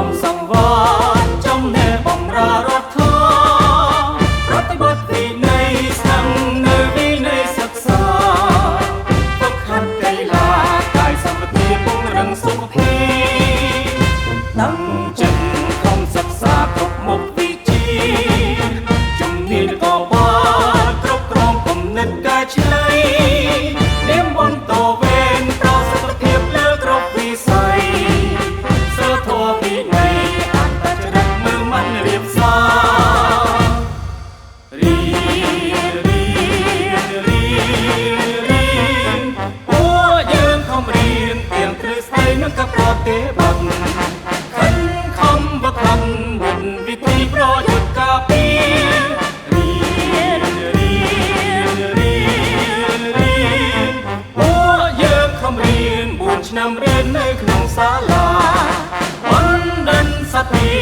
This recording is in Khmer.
ំសង្វារចំនេបំរារដ្ឋាប្រតិបត្តិវិន័យស្ដាំនៅវិន័យសិក្សាฝึกหัดកីឡាកាយសម្បទាពង្រឹងសុខភាពតាំងចិត្តខំសិក្សាគ្រប់មុខវិជ្ជាជំនាញក៏បានគ្រប់គ្រងគំនិតកែច្នៃនាមបន្តវេនប្រសិទ្ធភាពលើគ្រប់វិស័យសិលធម៌វិន័យអត្តចរិតមើលមិនរៀបសាររៀនពួកយើងខំរៀនទាំងទ្រឹស្ដីនិងក៏ប្រតិបត្តិខិនខំវឹកហាត់វិធីប្រយុទ្ធការពារពួកយើងខំរៀន4 ឆ្នាំរៀននៅក្នុងសាលាបណ្ឌិតសភា